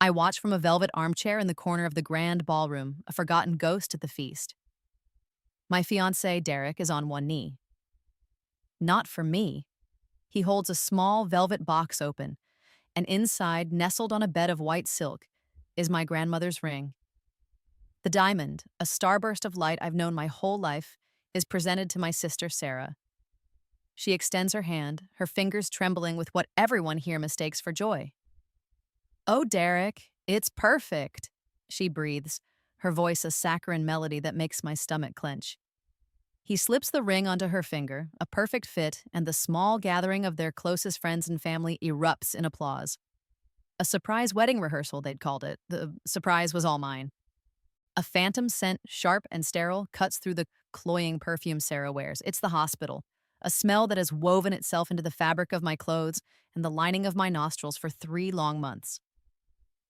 I watch from a velvet armchair in the corner of the grand ballroom, a forgotten ghost at the feast. My fiancé, Derek, is on one knee. Not for me. He holds a small velvet box open, and inside, nestled on a bed of white silk, is my grandmother's ring. The diamond, a starburst of light I've known my whole life, is presented to my sister, Sarah. She extends her hand, her fingers trembling with what everyone here mistakes for joy. "Oh, Derek, it's perfect," she breathes, her voice a saccharine melody that makes my stomach clench. He slips the ring onto her finger, a perfect fit, and the small gathering of their closest friends and family erupts in applause. A surprise wedding rehearsal, they'd called it. The surprise was all mine. A phantom scent, sharp and sterile, cuts through the cloying perfume Sarah wears. It's the hospital, a smell that has woven itself into the fabric of my clothes and the lining of my nostrils for 3 long months.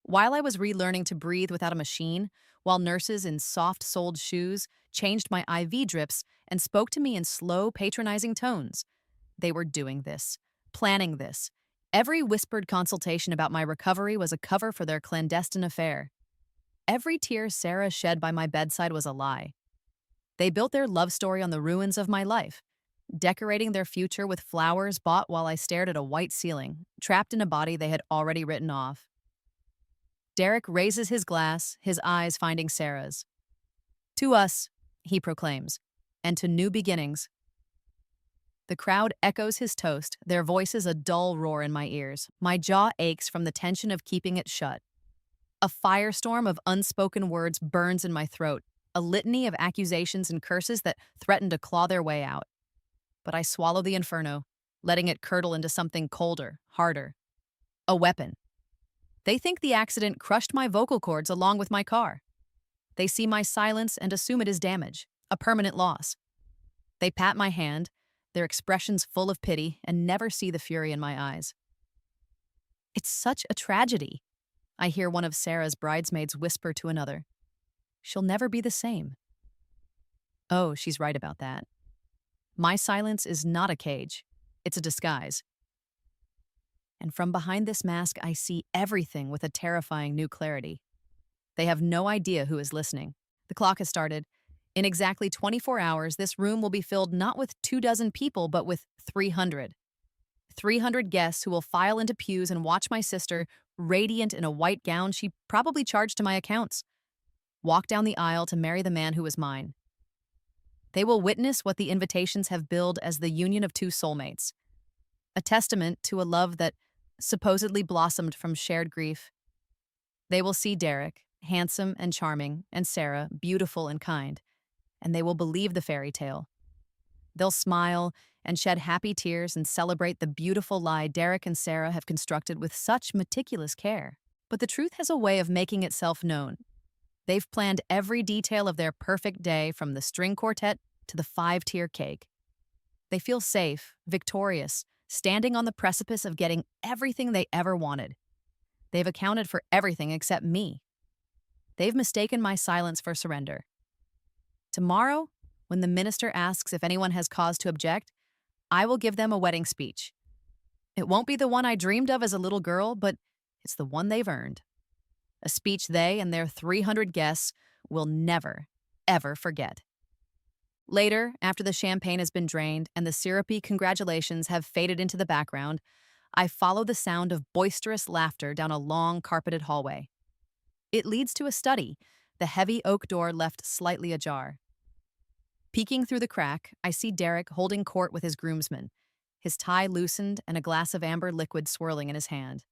While I was relearning to breathe without a machine, while nurses in soft-soled shoes changed my IV drips and spoke to me in slow, patronizing tones, they were doing this, planning this. Every whispered consultation about my recovery was a cover for their clandestine affair. Every tear Sarah shed by my bedside was a lie. They built their love story on the ruins of my life, decorating their future with flowers bought while I stared at a white ceiling, trapped in a body they had already written off. Derek raises his glass, his eyes finding Sarah's. "To us," he proclaims, "and to new beginnings." The crowd echoes his toast, their voices a dull roar in my ears. My jaw aches from the tension of keeping it shut. A firestorm of unspoken words burns in my throat, a litany of accusations and curses that threaten to claw their way out. But I swallow the inferno, letting it curdle into something colder, harder. A weapon. They think the accident crushed my vocal cords along with my car. They see my silence and assume it is damage, a permanent loss. They pat my hand, their expressions full of pity, and never see the fury in my eyes. "It's such a tragedy," I hear one of Sarah's bridesmaids whisper to another. "She'll never be the same." Oh, she's right about that. My silence is not a cage. It's a disguise. And from behind this mask, I see everything with a terrifying new clarity. They have no idea who is listening. The clock has started. In exactly 24 hours, this room will be filled not with 24 people, but with 300. 300 guests who will file into pews and watch my sister, radiant in a white gown she probably charged to my accounts, walk down the aisle to marry the man who is mine. They will witness what the invitations have billed as the union of two soulmates, a testament to a love that supposedly blossomed from shared grief. They will see Derek, handsome and charming, and Sarah, beautiful and kind, and they will believe the fairy tale. They'll smile and shed happy tears and celebrate the beautiful lie Derek and Sarah have constructed with such meticulous care. But the truth has a way of making itself known. They've planned every detail of their perfect day, from the string quartet to the 5-tier cake. They feel safe, victorious, standing on the precipice of getting everything they ever wanted. They've accounted for everything except me. They've mistaken my silence for surrender. Tomorrow, when the minister asks if anyone has cause to object, I will give them a wedding speech. It won't be the one I dreamed of as a little girl, but it's the one they've earned. A speech they and their 300 guests will never, ever forget. Later, after the champagne has been drained and the syrupy congratulations have faded into the background, I follow the sound of boisterous laughter down a long, carpeted hallway. It leads to a study, the heavy oak door left slightly ajar. Peeking through the crack, I see Derek holding court with his groomsmen, his tie loosened and a glass of amber liquid swirling in his hand.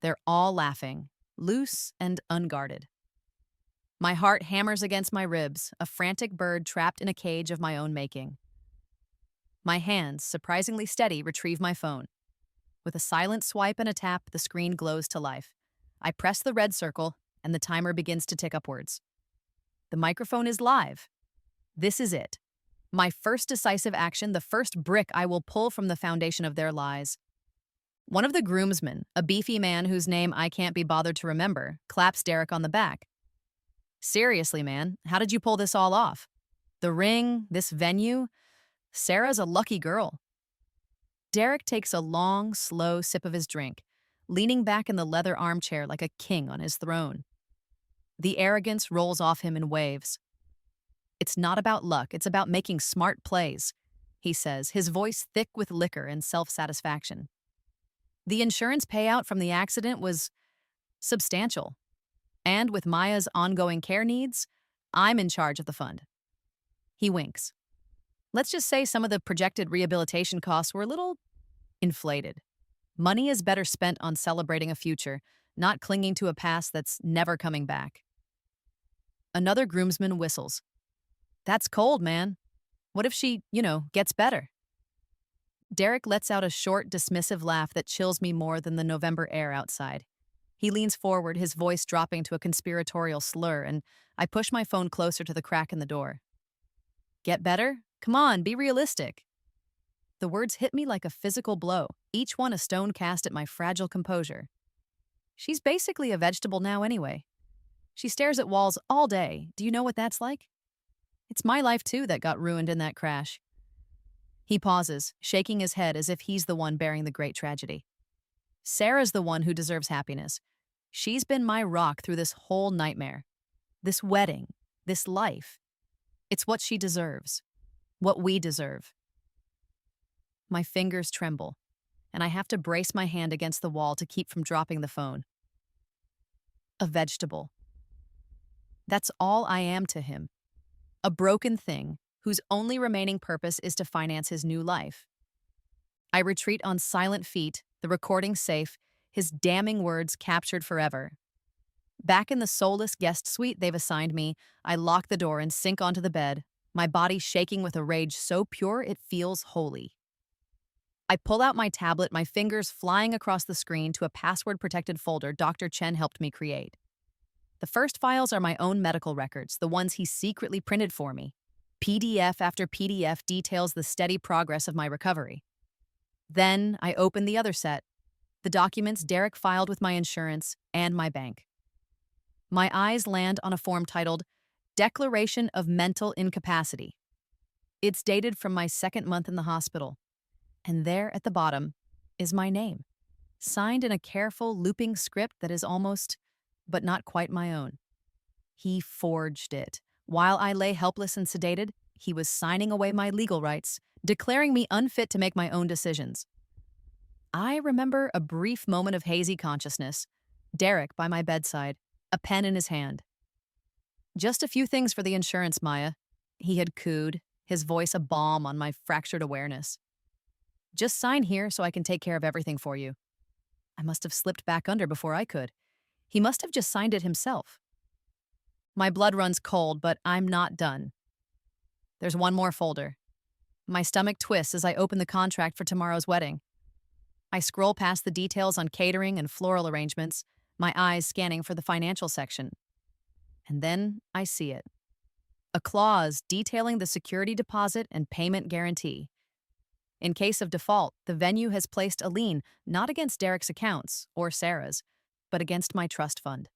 They're all laughing, loose and unguarded. My heart hammers against my ribs, a frantic bird trapped in a cage of my own making. My hands, surprisingly steady, retrieve my phone. With a silent swipe and a tap, the screen glows to life. I press the red circle, and the timer begins to tick upwards. The microphone is live. This is it. My first decisive action, the first brick I will pull from the foundation of their lies. One of the groomsmen, a beefy man whose name I can't be bothered to remember, claps Derek on the back. "Seriously, man, how did you pull this all off? The ring, this venue? Sarah's a lucky girl." Derek takes a long, slow sip of his drink, leaning back in the leather armchair like a king on his throne. The arrogance rolls off him in waves. "It's not about luck, it's about making smart plays," he says, his voice thick with liquor and self-satisfaction. The insurance payout from the accident was substantial. And with Maya's ongoing care needs, I'm in charge of the fund. He winks. Let's just say some of the projected rehabilitation costs were a little inflated. Money is better spent on celebrating a future, not clinging to a past that's never coming back. Another groomsman whistles. That's cold, man. What if she, gets better? Derek lets out a short, dismissive laugh that chills me more than the November air outside. He leans forward, his voice dropping to a conspiratorial slur, and I push my phone closer to the crack in the door. Get better? Come on, be realistic. The words hit me like a physical blow, each one a stone cast at my fragile composure. She's basically a vegetable now anyway. She stares at walls all day. Do you know what that's like? It's my life too that got ruined in that crash. He pauses, shaking his head as if he's the one bearing the great tragedy. Sarah's the one who deserves happiness. She's been my rock through this whole nightmare. This wedding, this life. It's what she deserves. What we deserve. My fingers tremble, and I have to brace my hand against the wall to keep from dropping the phone. A vegetable. That's all I am to him. A broken thing whose only remaining purpose is to finance his new life. I retreat on silent feet, the recording safe, his damning words captured forever. Back in the soulless guest suite they've assigned me, I lock the door and sink onto the bed, my body shaking with a rage so pure it feels holy. I pull out my tablet, my fingers flying across the screen to a password-protected folder Dr. Chen helped me create. The first files are my own medical records, the ones he secretly printed for me. PDF after PDF details the steady progress of my recovery. Then I open the other set, the documents Derek filed with my insurance and my bank. My eyes land on a form titled Declaration of Mental Incapacity. It's dated from my second month in the hospital, and there at the bottom is my name, signed in a careful, looping script that is almost, but not quite my own. He forged it. While I lay helpless and sedated, he was signing away my legal rights, declaring me unfit to make my own decisions. I remember a brief moment of hazy consciousness, Derek by my bedside, a pen in his hand. Just a few things for the insurance, Maya. He had cooed, his voice a balm on my fractured awareness. Just sign here so I can take care of everything for you. I must have slipped back under before I could. He must have just signed it himself. My blood runs cold, but I'm not done. There's one more folder. My stomach twists as I open the contract for tomorrow's wedding. I scroll past the details on catering and floral arrangements, my eyes scanning for the financial section. And then I see it. A clause detailing the security deposit and payment guarantee. In case of default, the venue has placed a lien not against Derek's accounts or Sarah's, but against my trust fund.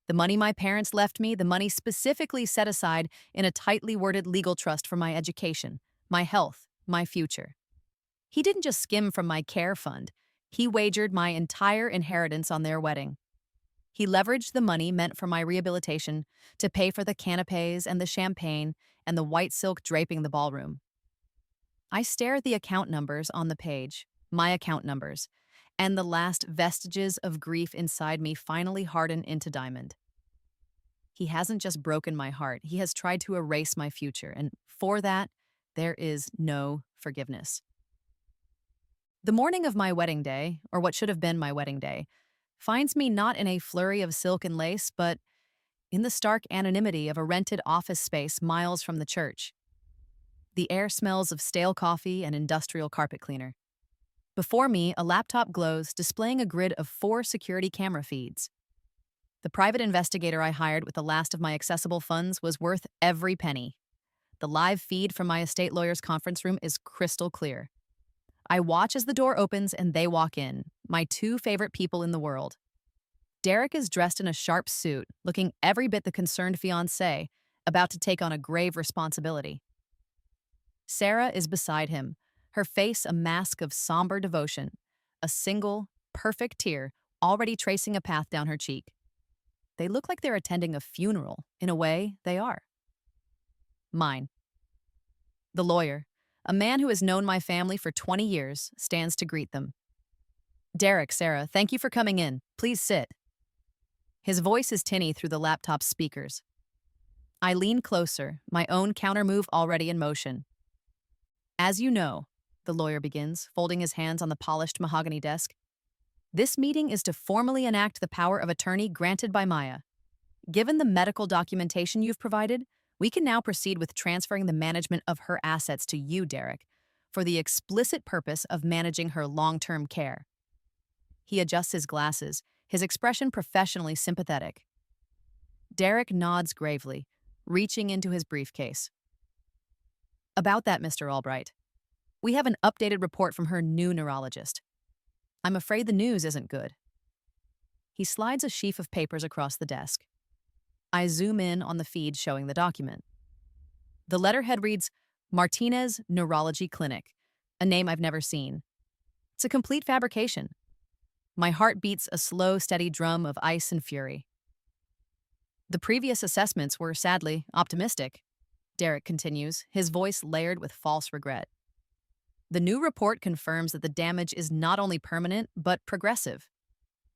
The money my parents left me, the money specifically set aside in a tightly worded legal trust for my education, my health, my future. He didn't just skim from my care fund. He wagered my entire inheritance on their wedding. He leveraged the money meant for my rehabilitation to pay for the canapes and the champagne and the white silk draping the ballroom. I stare at the account numbers on the page, my account numbers, and the last vestiges of grief inside me finally harden into diamond. He hasn't just broken my heart, he has tried to erase my future, and for that, there is no forgiveness. The morning of my wedding day, or what should have been my wedding day, finds me not in a flurry of silk and lace, but in the stark anonymity of a rented office space miles from the church. The air smells of stale coffee and industrial carpet cleaner. Before me, a laptop glows, displaying a grid of 4 security camera feeds. The private investigator I hired with the last of my accessible funds was worth every penny. The live feed from my estate lawyer's conference room is crystal clear. I watch as the door opens and they walk in, my 2 favorite people in the world. Derek is dressed in a sharp suit, looking every bit the concerned fiancé, about to take on a grave responsibility. Sarah is beside him, her face a mask of somber devotion, a single, perfect tear already tracing a path down her cheek. They look like they're attending a funeral. In a way, they are. Mine. The lawyer, a man who has known my family for 20 years, stands to greet them. Derek, Sarah, thank you for coming in. Please sit. His voice is tinny through the laptop's speakers. I lean closer, my own countermove already in motion. As you know, the lawyer begins, folding his hands on the polished mahogany desk, this meeting is to formally enact the power of attorney granted by Maya. Given the medical documentation you've provided, we can now proceed with transferring the management of her assets to you, Derek, for the explicit purpose of managing her long-term care. He adjusts his glasses, his expression professionally sympathetic. Derek nods gravely, reaching into his briefcase. About that, Mr. Albright. We have an updated report from her new neurologist. I'm afraid the news isn't good. He slides a sheaf of papers across the desk. I zoom in on the feed showing the document. The letterhead reads, Martinez Neurology Clinic, a name I've never seen. It's a complete fabrication. My heart beats a slow, steady drum of ice and fury. The previous assessments were, sadly, optimistic, Derek continues, his voice layered with false regret. The new report confirms that the damage is not only permanent, but progressive.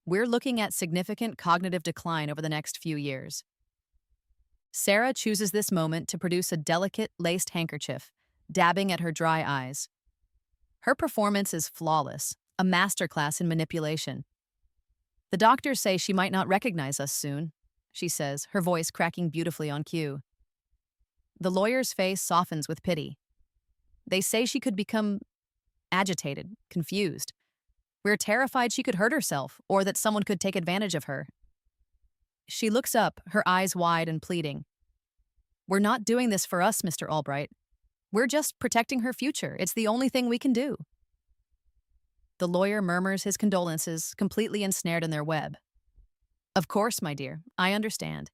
We're looking at significant cognitive decline over the next few years. Sarah chooses this moment to produce a delicate, laced handkerchief, dabbing at her dry eyes. Her performance is flawless, a masterclass in manipulation. The doctors say she might not recognize us soon, she says, her voice cracking beautifully on cue. The lawyer's face softens with pity. They say she could become agitated, confused. We're terrified she could hurt herself or that someone could take advantage of her. She looks up, her eyes wide and pleading. We're not doing this for us, Mr. Albright. We're just protecting her future. It's the only thing we can do. The lawyer murmurs his condolences, completely ensnared in their web. Of course, my dear, I understand.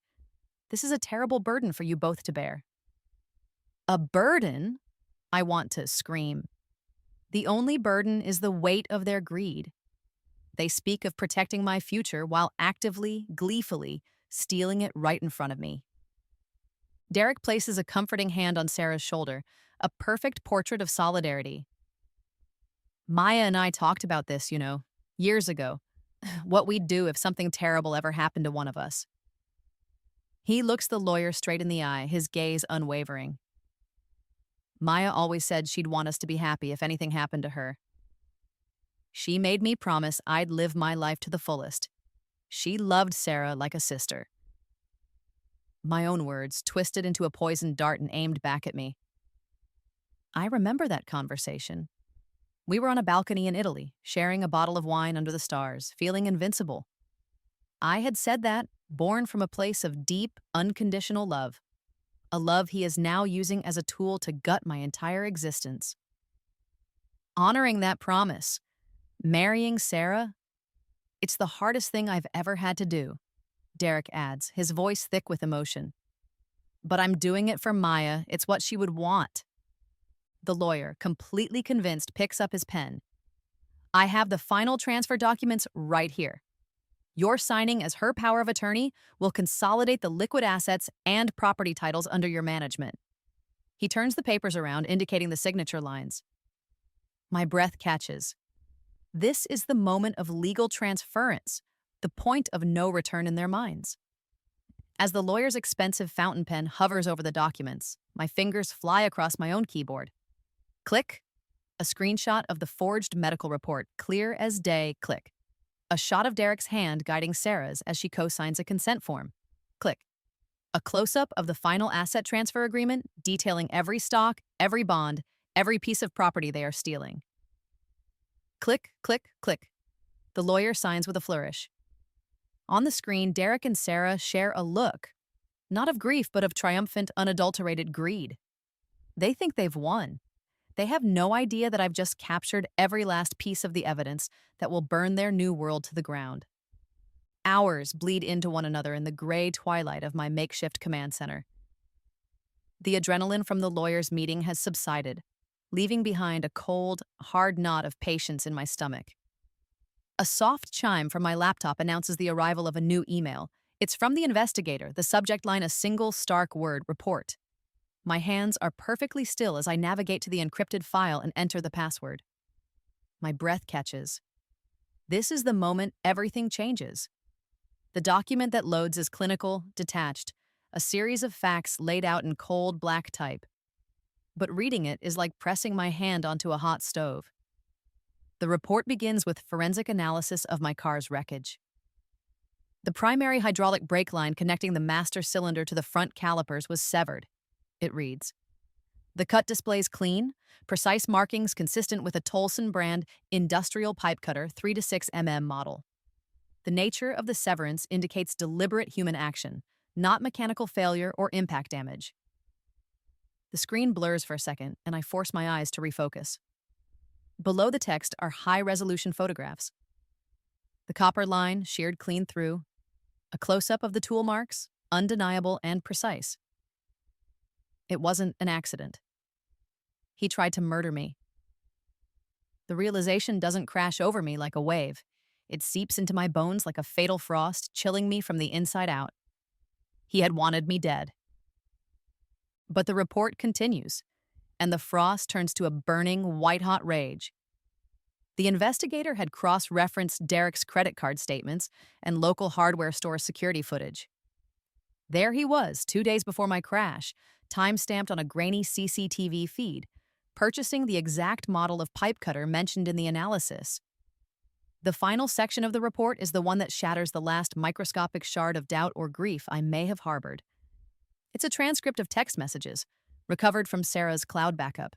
This is a terrible burden for you both to bear. A burden? I want to scream. The only burden is the weight of their greed. They speak of protecting my future while actively, gleefully, stealing it right in front of me. Derek places a comforting hand on Sarah's shoulder, a perfect portrait of solidarity. Maya and I talked about this, years ago. What we'd do if something terrible ever happened to one of us. He looks the lawyer straight in the eye, his gaze unwavering. Maya always said she'd want us to be happy if anything happened to her. She made me promise I'd live my life to the fullest. She loved Sarah like a sister. My own words, twisted into a poisoned dart and aimed back at me. I remember that conversation. We were on a balcony in Italy, sharing a bottle of wine under the stars, feeling invincible. I had said that, born from a place of deep, unconditional love. A love he is now using as a tool to gut my entire existence. Honoring that promise, marrying Sarah, it's the hardest thing I've ever had to do, Derek adds, his voice thick with emotion. But I'm doing it for Maya. It's what she would want. The lawyer, completely convinced, picks up his pen. I have the final transfer documents right here. Your signing as her power of attorney will consolidate the liquid assets and property titles under your management. He turns the papers around, indicating the signature lines. My breath catches. This is the moment of legal transference, the point of no return in their minds. As the lawyer's expensive fountain pen hovers over the documents, my fingers fly across my own keyboard. Click. A screenshot of the forged medical report, clear as day, click. A shot of Derek's hand guiding Sarah's as she co-signs a consent form. Click. A close-up of the final asset transfer agreement detailing every stock, every bond, every piece of property they are stealing. Click, click, click. The lawyer signs with a flourish. On the screen, Derek and Sarah share a look, not of grief, but of triumphant, unadulterated greed. They think they've won. They have no idea that I've just captured every last piece of the evidence that will burn their new world to the ground. Hours bleed into one another in the gray twilight of my makeshift command center. The adrenaline from the lawyer's meeting has subsided, leaving behind a cold, hard knot of patience in my stomach. A soft chime from my laptop announces the arrival of a new email. It's from the investigator, the subject line a single stark word, report. My hands are perfectly still as I navigate to the encrypted file and enter the password. My breath catches. This is the moment everything changes. The document that loads is clinical, detached, a series of facts laid out in cold black type. But reading it is like pressing my hand onto a hot stove. The report begins with forensic analysis of my car's wreckage. The primary hydraulic brake line connecting the master cylinder to the front calipers was severed. It reads, "The cut displays clean, precise markings consistent with a Tolson brand industrial pipe cutter 3 to 6 mm model. The nature of the severance indicates deliberate human action, not mechanical failure or impact damage." The screen blurs for a second, and I force my eyes to refocus. Below the text are high-resolution photographs. The copper line sheared clean through, a close-up of the tool marks, undeniable and precise. It wasn't an accident. He tried to murder me. The realization doesn't crash over me like a wave. It seeps into my bones like a fatal frost, chilling me from the inside out. He had wanted me dead. But the report continues, and the frost turns to a burning, white-hot rage. The investigator had cross-referenced Derek's credit card statements and local hardware store security footage. There he was, 2 days before my crash, time-stamped on a grainy CCTV feed, purchasing the exact model of pipe cutter mentioned in the analysis. The final section of the report is the one that shatters the last microscopic shard of doubt or grief I may have harbored. It's a transcript of text messages, recovered from Sarah's cloud backup.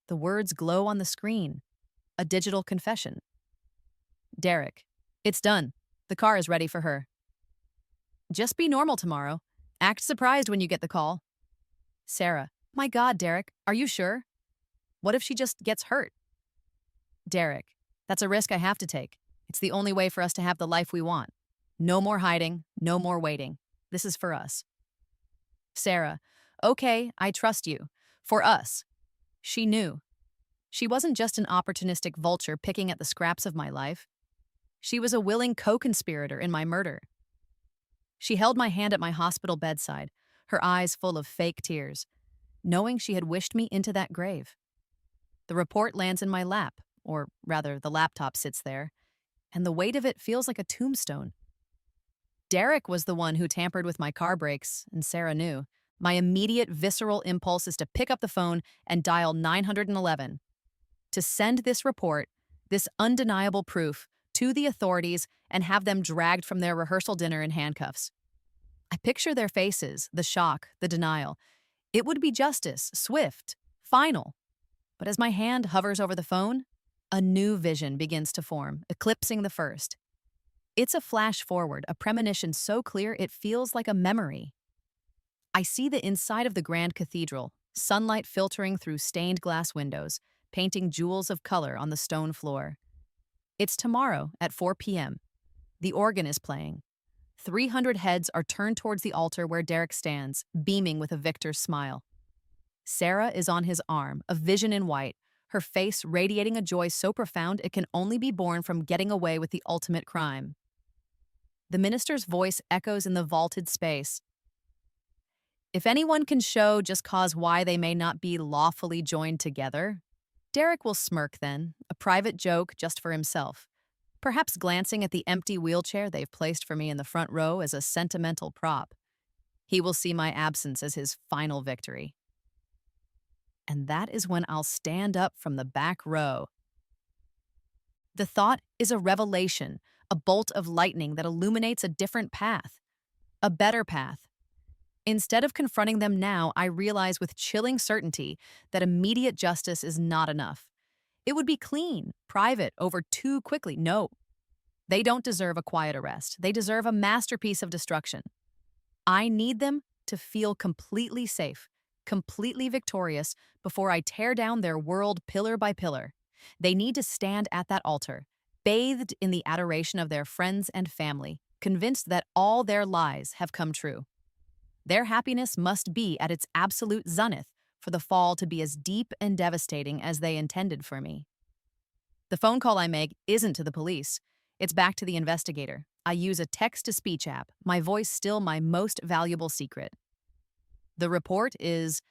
The words glow on the screen, a digital confession. Derek, it's done. The car is ready for her. Just be normal tomorrow. Act surprised when you get the call. Sarah, my God, Derek, are you sure? What if she just gets hurt? Derek, that's a risk I have to take. It's the only way for us to have the life we want. No more hiding, no more waiting. This is for us. Sarah, okay, I trust you. For us. She knew. She wasn't just an opportunistic vulture picking at the scraps of my life. She was a willing co-conspirator in my murder. She held my hand at my hospital bedside, her eyes full of fake tears, knowing she had wished me into that grave. The report lands in my lap, or rather, the laptop sits there, and the weight of it feels like a tombstone. Derek was the one who tampered with my car brakes, and Sarah knew. My immediate visceral impulse is to pick up the phone and dial 911. To send this report, this undeniable proof, to the authorities and have them dragged from their rehearsal dinner in handcuffs. I picture their faces, the shock, the denial. It would be justice, swift, final. But as my hand hovers over the phone, a new vision begins to form, eclipsing the first. It's a flash forward, a premonition so clear it feels like a memory. I see the inside of the Grand Cathedral, sunlight filtering through stained glass windows, painting jewels of color on the stone floor. It's tomorrow at 4 p.m. The organ is playing. 300 heads are turned towards the altar where Derek stands, beaming with a victor's smile. Sarah is on his arm, a vision in white, her face radiating a joy so profound it can only be born from getting away with the ultimate crime. The minister's voice echoes in the vaulted space. If anyone can show just cause why they may not be lawfully joined together, Derek will smirk then, a private joke just for himself, perhaps glancing at the empty wheelchair they've placed for me in the front row as a sentimental prop. He will see my absence as his final victory. And that is when I'll stand up from the back row. The thought is a revelation, a bolt of lightning that illuminates a different path, a better path. Instead of confronting them now, I realize with chilling certainty that immediate justice is not enough. It would be clean, private, over too quickly. No. They don't deserve a quiet arrest. They deserve a masterpiece of destruction. I need them to feel completely safe, completely victorious before I tear down their world pillar by pillar. They need to stand at that altar, bathed in the adoration of their friends and family, convinced that all their lies have come true. Their happiness must be at its absolute zenith for the fall to be as deep and devastating as they intended for me. The phone call I make isn't to the police. It's back to the investigator. I use a text-to-speech app, my voice still my most valuable secret. The report is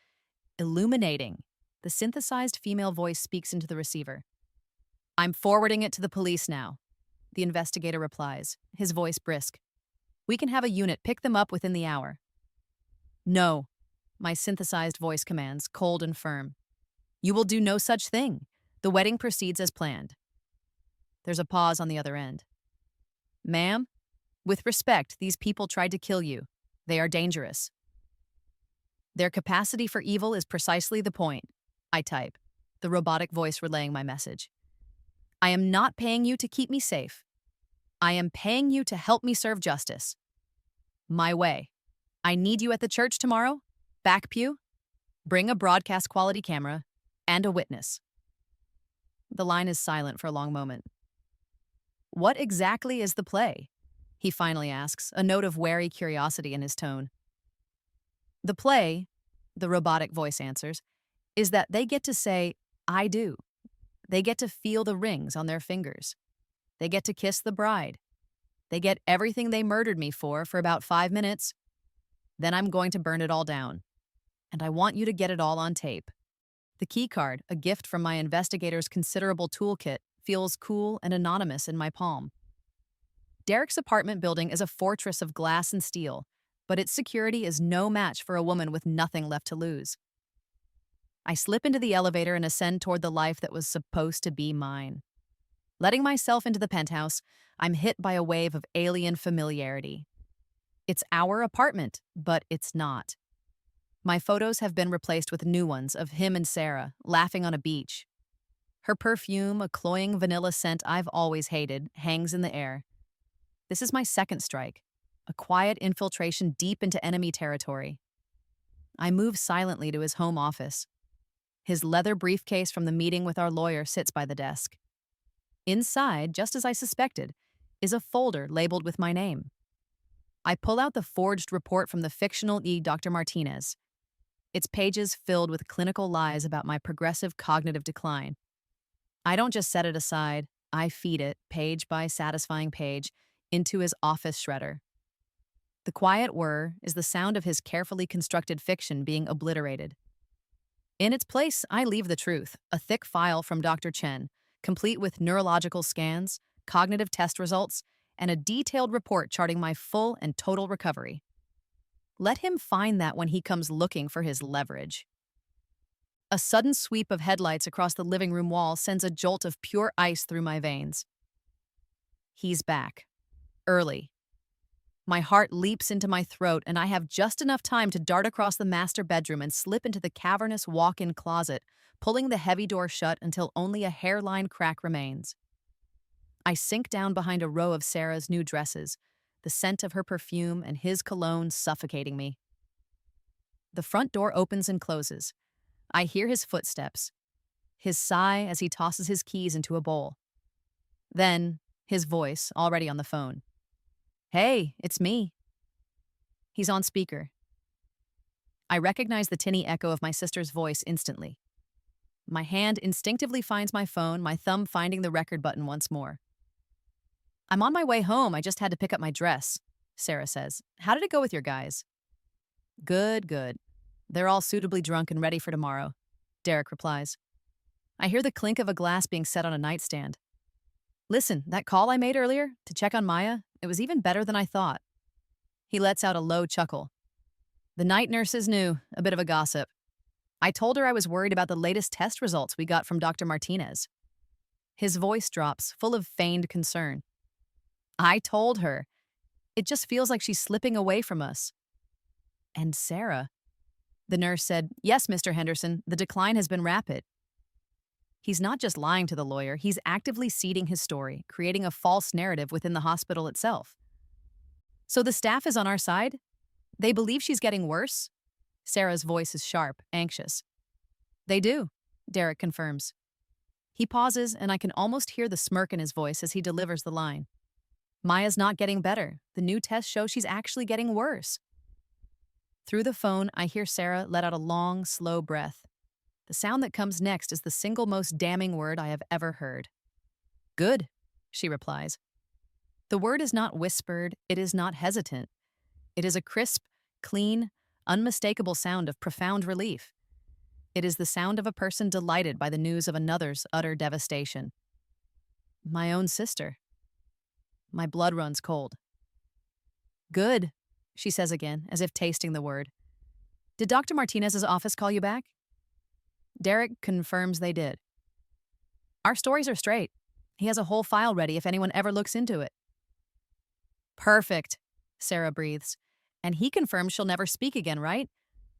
illuminating. The synthesized female voice speaks into the receiver. I'm forwarding it to the police now. The investigator replies, his voice brisk. We can have a unit pick them up within the hour. No, my synthesized voice commands, cold and firm. You will do no such thing. The wedding proceeds as planned. There's a pause on the other end. Ma'am, with respect, these people tried to kill you. They are dangerous. Their capacity for evil is precisely the point. I type, the robotic voice relaying my message. I am not paying you to keep me safe. I am paying you to help me serve justice. My way. I need you at the church tomorrow. Back pew. Bring a broadcast quality camera and a witness. The line is silent for a long moment. What exactly is the play? He finally asks, a note of wary curiosity in his tone. The play, the robotic voice answers, is that they get to say, I do. They get to feel the rings on their fingers. They get to kiss the bride. They get everything they murdered me for about 5 minutes. Then I'm going to burn it all down. And I want you to get it all on tape. The key card, a gift from my investigator's considerable toolkit, feels cool and anonymous in my palm. Derek's apartment building is a fortress of glass and steel, but its security is no match for a woman with nothing left to lose. I slip into the elevator and ascend toward the life that was supposed to be mine. Letting myself into the penthouse, I'm hit by a wave of alien familiarity. It's our apartment, but it's not. My photos have been replaced with new ones of him and Sarah, laughing on a beach. Her perfume, a cloying vanilla scent I've always hated, hangs in the air. This is my second strike, a quiet infiltration deep into enemy territory. I move silently to his home office. His leather briefcase from the meeting with our lawyer sits by the desk. Inside, just as I suspected, is a folder labeled with my name. I pull out the forged report from the fictional Dr. Martinez. Its pages filled with clinical lies about my progressive cognitive decline. I don't just set it aside, I feed it, page by satisfying page, into his office shredder. The quiet whir is the sound of his carefully constructed fiction being obliterated. In its place, I leave the truth, a thick file from Dr. Chen, complete with neurological scans, cognitive test results, and a detailed report charting my full and total recovery. Let him find that when he comes looking for his leverage. A sudden sweep of headlights across the living room wall sends a jolt of pure ice through my veins. He's back. Early. My heart leaps into my throat, and I have just enough time to dart across the master bedroom and slip into the cavernous walk-in closet, pulling the heavy door shut until only a hairline crack remains. I sink down behind a row of Sarah's new dresses, the scent of her perfume and his cologne suffocating me. The front door opens and closes. I hear his footsteps, his sigh as he tosses his keys into a bowl. Then, his voice, already on the phone. Hey, it's me. He's on speaker. I recognize the tinny echo of my sister's voice instantly. My hand instinctively finds my phone, my thumb finding the record button once more. I'm on my way home, I just had to pick up my dress, Sarah says. How did it go with your guys? Good, good. They're all suitably drunk and ready for tomorrow, Derek replies. I hear the clink of a glass being set on a nightstand. Listen, that call I made earlier to check on Maya, it was even better than I thought. He lets out a low chuckle. The night nurses knew, a bit of a gossip. I told her I was worried about the latest test results we got from Dr. Martinez. His voice drops, full of feigned concern. I told her. It just feels like she's slipping away from us. And Sarah? The nurse said, Yes, Mr. Henderson, the decline has been rapid. He's not just lying to the lawyer, he's actively seeding his story, creating a false narrative within the hospital itself. So the staff is on our side? They believe she's getting worse? Sarah's voice is sharp, anxious. They do, Derek confirms. He pauses, and I can almost hear the smirk in his voice as he delivers the line. Maya's not getting better. The new tests show she's actually getting worse. Through the phone, I hear Sarah let out a long, slow breath. The sound that comes next is the single most damning word I have ever heard. Good, she replies. The word is not whispered, it is not hesitant. It is a crisp, clean, unmistakable sound of profound relief. It is the sound of a person delighted by the news of another's utter devastation. My own sister. My blood runs cold. Good, she says again, as if tasting the word. Did Dr. Martinez's office call you back? Derek confirms they did. Our stories are straight. He has a whole file ready if anyone ever looks into it. Perfect, Sarah breathes. And he confirms she'll never speak again, right?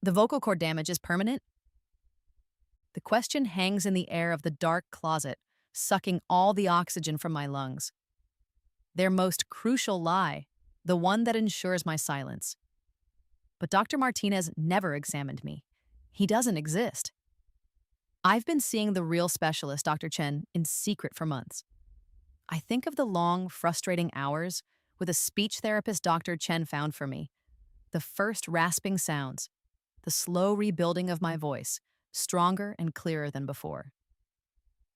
The vocal cord damage is permanent? The question hangs in the air of the dark closet, sucking all the oxygen from my lungs. Their most crucial lie, the one that ensures my silence. But Dr. Martinez never examined me. He doesn't exist. I've been seeing the real specialist, Dr. Chen, in secret for months. I think of the long, frustrating hours with a speech therapist Dr. Chen found for me. The first rasping sounds, the slow rebuilding of my voice, stronger and clearer than before.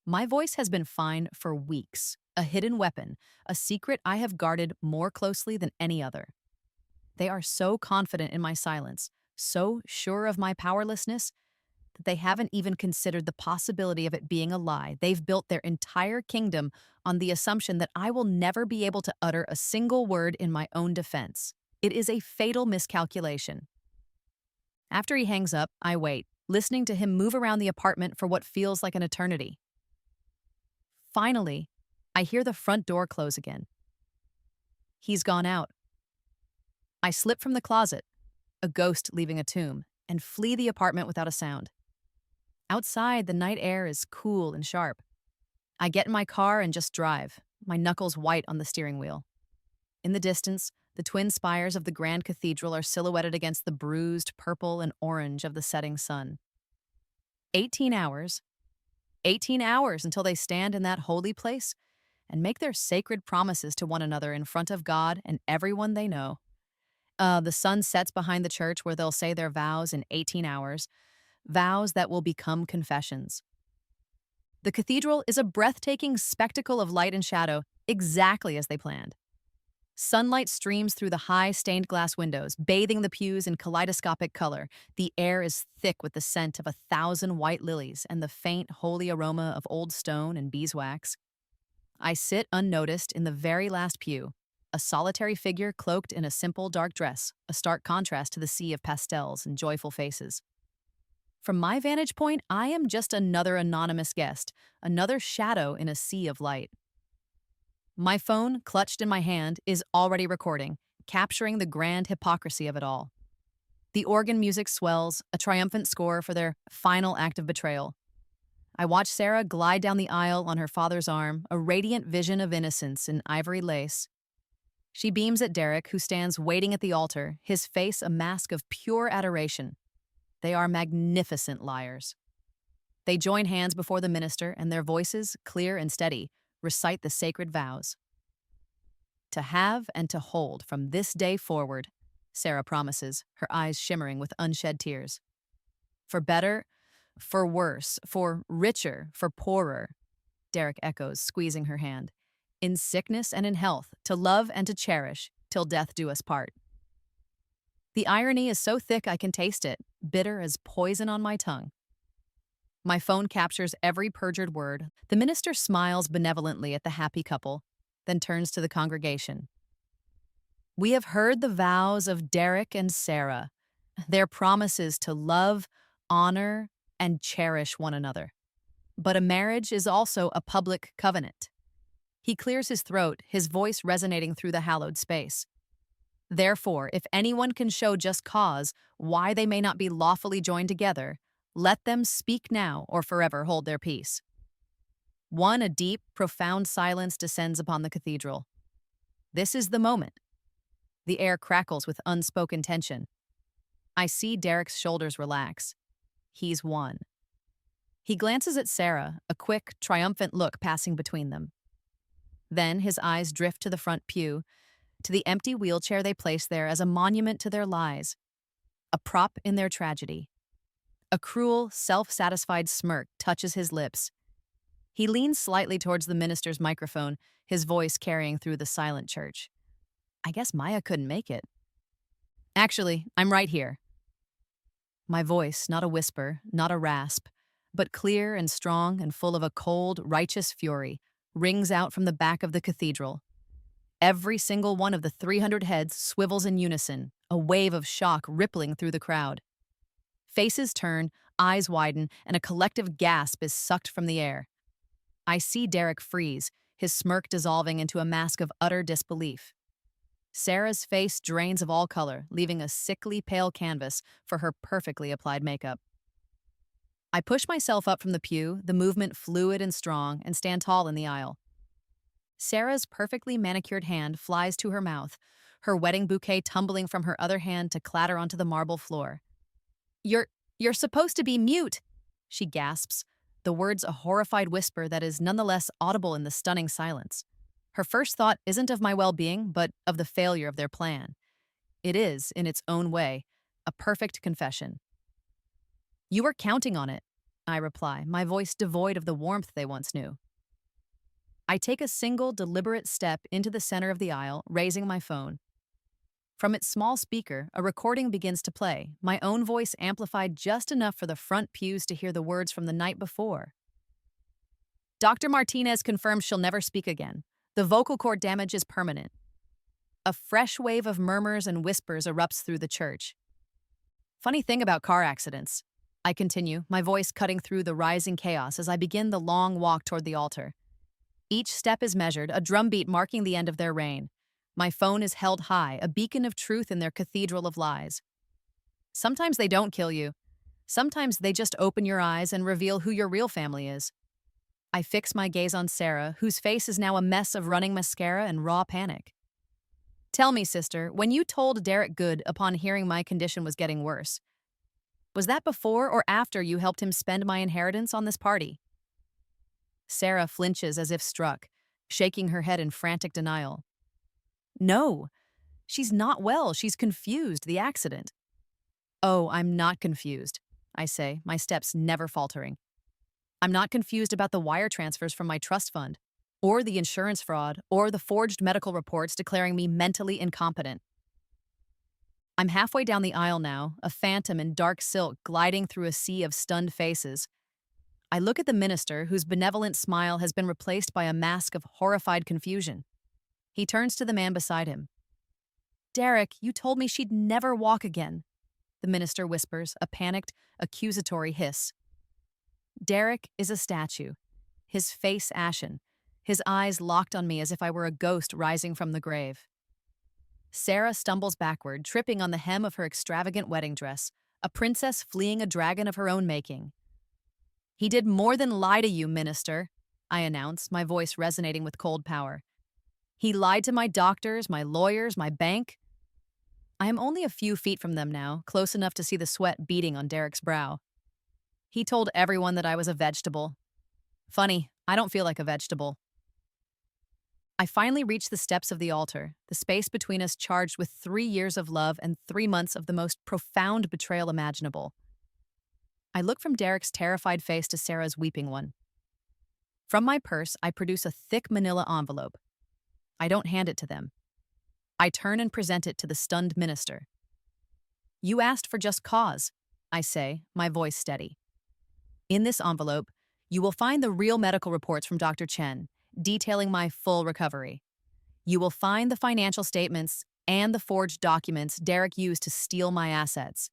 My voice has been fine for weeks, a hidden weapon, a secret I have guarded more closely than any other. They are so confident in my silence, so sure of my powerlessness, that they haven't even considered the possibility of it being a lie. They've built their entire kingdom on the assumption that I will never be able to utter a single word in my own defense. It is a fatal miscalculation. After he hangs up, I wait, listening to him move around the apartment for what feels like an eternity. Finally, I hear the front door close again. He's gone out. I slip from the closet, a ghost leaving a tomb, and flee the apartment without a sound. Outside, the night air is cool and sharp. I get in my car and just drive, my knuckles white on the steering wheel. In the distance, the twin spires of the Grand Cathedral are silhouetted against the bruised purple and orange of the setting sun. 18 hours. 18 hours until they stand in that holy place and make their sacred promises to one another in front of God and everyone they know. The sun sets behind the church where they'll say their vows in 18 hours, vows that will become confessions. The cathedral is a breathtaking spectacle of light and shadow, exactly as they planned. Sunlight streams through the high stained glass windows, bathing the pews in kaleidoscopic color. The air is thick with the scent of 1,000 white lilies and the faint, holy aroma of old stone and beeswax. I sit unnoticed in the very last pew, a solitary figure cloaked in a simple dark dress, a stark contrast to the sea of pastels and joyful faces. From my vantage point, I am just another anonymous guest, another shadow in a sea of light. My phone, clutched in my hand, is already recording, capturing the grand hypocrisy of it all. The organ music swells, a triumphant score for their final act of betrayal. I watch Sarah glide down the aisle on her father's arm, a radiant vision of innocence in ivory lace. She beams at Derek, who stands waiting at the altar, his face a mask of pure adoration. They are magnificent liars. They join hands before the minister, and their voices, clear and steady, recite the sacred vows. To have and to hold from this day forward, Sarah promises, her eyes shimmering with unshed tears. For better, for worse, for richer, for poorer, Derek echoes, squeezing her hand. In sickness and in health, to love and to cherish, till death do us part. The irony is so thick I can taste it, bitter as poison on my tongue. My phone captures every perjured word. The minister smiles benevolently at the happy couple, then turns to the congregation. We have heard the vows of Derek and Sarah, their promises to love, honor, and cherish one another. But a marriage is also a public covenant. He clears his throat, his voice resonating through the hallowed space. Therefore, if anyone can show just cause why they may not be lawfully joined together, let them speak now or forever hold their peace. A deep, profound silence descends upon the cathedral. This is the moment. The air crackles with unspoken tension. I see Derek's shoulders relax. He's won. He glances at Sarah, a quick, triumphant look passing between them. Then his eyes drift to the front pew, to the empty wheelchair they place there as a monument to their lies, a prop in their tragedy. A cruel, self-satisfied smirk touches his lips. He leans slightly towards the minister's microphone, his voice carrying through the silent church. I guess Maya couldn't make it. Actually, I'm right here. My voice, not a whisper, not a rasp, but clear and strong and full of a cold, righteous fury, rings out from the back of the cathedral. Every single one of the 300 heads swivels in unison, a wave of shock rippling through the crowd. Faces turn, eyes widen, and a collective gasp is sucked from the air. I see Derek freeze, his smirk dissolving into a mask of utter disbelief. Sarah's face drains of all color, leaving a sickly pale canvas for her perfectly applied makeup. I push myself up from the pew, the movement fluid and strong, and stand tall in the aisle. Sarah's perfectly manicured hand flies to her mouth, her wedding bouquet tumbling from her other hand to clatter onto the marble floor. You're supposed to be mute, she gasps, the words a horrified whisper that is nonetheless audible in the stunning silence. Her first thought isn't of my well-being, but of the failure of their plan. It is, in its own way, a perfect confession. You were counting on it, I reply, my voice devoid of the warmth they once knew. I take a single, deliberate step into the center of the aisle, raising my phone. From its small speaker, a recording begins to play, my own voice amplified just enough for the front pews to hear the words from the night before. Dr. Martinez confirms she'll never speak again. The vocal cord damage is permanent. A fresh wave of murmurs and whispers erupts through the church. Funny thing about car accidents, I continue, my voice cutting through the rising chaos as I begin the long walk toward the altar. Each step is measured, a drumbeat marking the end of their reign. My phone is held high, a beacon of truth in their cathedral of lies. Sometimes they don't kill you. Sometimes they just open your eyes and reveal who your real family is. I fix my gaze on Sarah, whose face is now a mess of running mascara and raw panic. Tell me, sister, when you told Derek Good upon hearing my condition was getting worse, was that before or after you helped him spend my inheritance on this party? Sarah flinches as if struck, shaking her head in frantic denial. No, she's not well. She's confused, the accident. Oh, I'm not confused, I say, my steps never faltering. I'm not confused about the wire transfers from my trust fund, or the insurance fraud, or the forged medical reports declaring me mentally incompetent. I'm halfway down the aisle now, a phantom in dark silk gliding through a sea of stunned faces. I look at the minister, whose benevolent smile has been replaced by a mask of horrified confusion. He turns to the man beside him. Derek, you told me she'd never walk again, the minister whispers, a panicked, accusatory hiss. Derek is a statue, his face ashen, his eyes locked on me as if I were a ghost rising from the grave. Sarah stumbles backward, tripping on the hem of her extravagant wedding dress, a princess fleeing a dragon of her own making. He did more than lie to you, minister, I announce, my voice resonating with cold power. He lied to my doctors, my lawyers, my bank. I am only a few feet from them now, close enough to see the sweat beading on Derek's brow. He told everyone that I was a vegetable. Funny, I don't feel like a vegetable. I finally reach the steps of the altar, the space between us charged with 3 years of love and 3 months of the most profound betrayal imaginable. I look from Derek's terrified face to Sarah's weeping one. From my purse, I produce a thick manila envelope. I don't hand it to them. I turn and present it to the stunned minister. You asked for just cause, I say, my voice steady. In this envelope, you will find the real medical reports from Dr. Chen, detailing my full recovery. You will find the financial statements and the forged documents Derek used to steal my assets.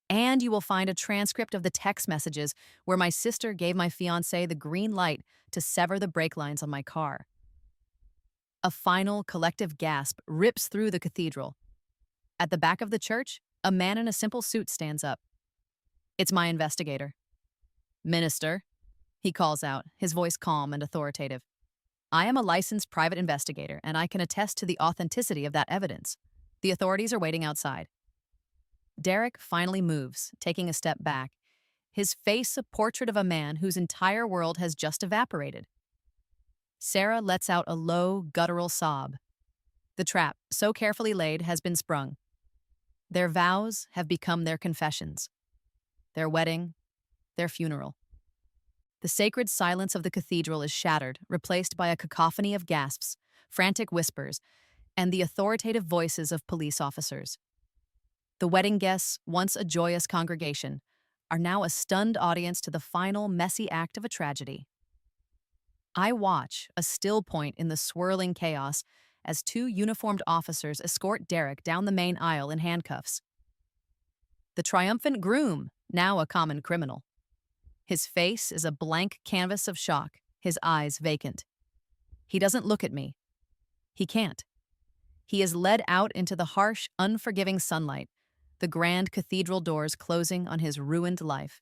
And you will find a transcript of the text messages where my sister gave my fiancé the green light to sever the brake lines on my car. A final collective gasp rips through the cathedral. At the back of the church, a man in a simple suit stands up. It's my investigator. Minister, he calls out, his voice calm and authoritative. I am a licensed private investigator, and I can attest to the authenticity of that evidence. The authorities are waiting outside. Derek finally moves, taking a step back, his face a portrait of a man whose entire world has just evaporated. Sarah lets out a low, guttural sob. The trap, so carefully laid, has been sprung. Their vows have become their confessions. Their wedding, their funeral. The sacred silence of the cathedral is shattered, replaced by a cacophony of gasps, frantic whispers, and the authoritative voices of police officers. The wedding guests, once a joyous congregation, are now a stunned audience to the final, messy act of a tragedy. I watch, a still point in the swirling chaos, as two uniformed officers escort Derek down the main aisle in handcuffs. The triumphant groom, now a common criminal. His face is a blank canvas of shock, his eyes vacant. He doesn't look at me. He can't. He is led out into the harsh, unforgiving sunlight, the grand cathedral doors closing on his ruined life.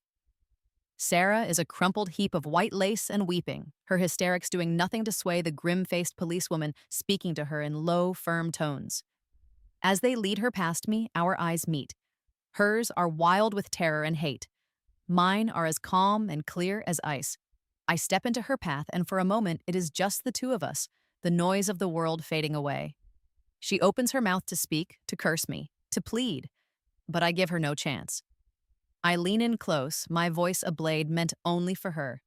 Sarah is a crumpled heap of white lace and weeping, her hysterics doing nothing to sway the grim-faced policewoman speaking to her in low, firm tones. As they lead her past me, our eyes meet. Hers are wild with terror and hate. Mine are as calm and clear as ice. I step into her path, and for a moment it is just the two of us, the noise of the world fading away. She opens her mouth to speak, to curse me, to plead, but I give her no chance. I lean in close, my voice a blade meant only for her.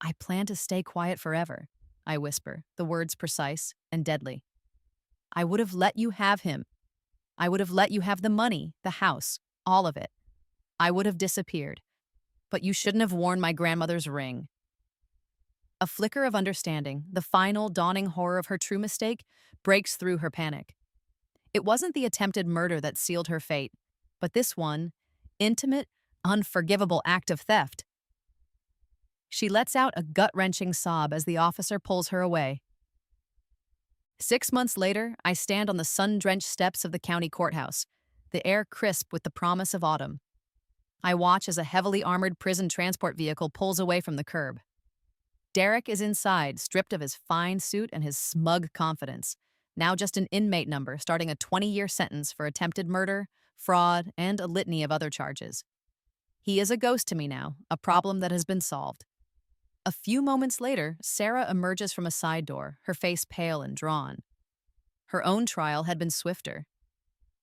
"I plan to stay quiet forever," I whisper, the words precise and deadly. "I would have let you have him. I would have let you have the money, the house, all of it. I would have disappeared. But you shouldn't have worn my grandmother's ring." A flicker of understanding, the final dawning horror of her true mistake, breaks through her panic. It wasn't the attempted murder that sealed her fate, but this one, intimate, unforgivable act of theft. She lets out a gut-wrenching sob as the officer pulls her away. 6 months later, I stand on the sun-drenched steps of the county courthouse, the air crisp with the promise of autumn. I watch as a heavily armored prison transport vehicle pulls away from the curb. Derek is inside, stripped of his fine suit and his smug confidence, now just an inmate number starting a 20-year sentence for attempted murder, fraud, and a litany of other charges. He is a ghost to me now, a problem that has been solved. A few moments later, Sarah emerges from a side door, her face pale and drawn. Her own trial had been swifter.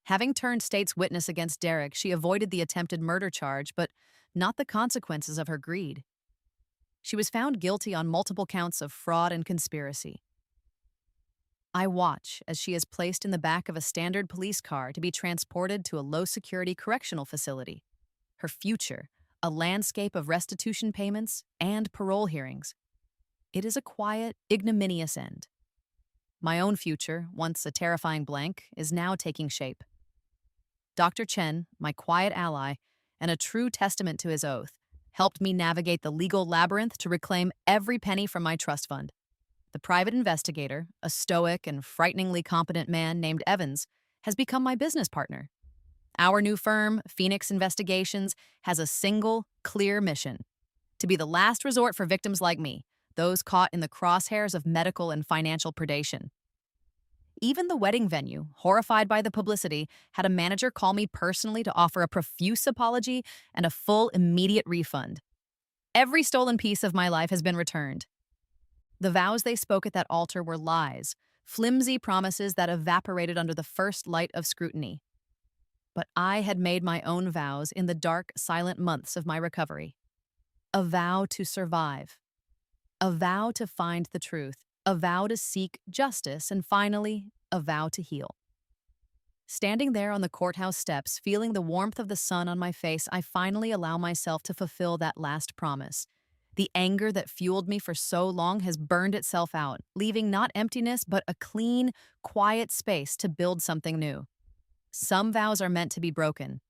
Having turned state's witness against Derek, she avoided the attempted murder charge, but not the consequences of her greed. She was found guilty on multiple counts of fraud and conspiracy. I watch as she is placed in the back of a standard police car to be transported to a low-security correctional facility. Her future, a landscape of restitution payments and parole hearings. It is a quiet, ignominious end. My own future, once a terrifying blank, is now taking shape. Dr. Chen, my quiet ally, and a true testament to his oath, helped me navigate the legal labyrinth to reclaim every penny from my trust fund. The private investigator, a stoic and frighteningly competent man named Evans, has become my business partner. Our new firm, Phoenix Investigations, has a single, clear mission: to be the last resort for victims like me, those caught in the crosshairs of medical and financial predation. Even the wedding venue, horrified by the publicity, had a manager call me personally to offer a profuse apology and a full, immediate refund. Every stolen piece of my life has been returned. The vows they spoke at that altar were lies, flimsy promises that evaporated under the first light of scrutiny. But I had made my own vows in the dark, silent months of my recovery. A vow to survive. A vow to find the truth. A vow to seek justice, and finally, a vow to heal. Standing there on the courthouse steps, feeling the warmth of the sun on my face, I finally allow myself to fulfill that last promise. The anger that fueled me for so long has burned itself out, leaving not emptiness but a clean, quiet space to build something new. Some vows are meant to be broken,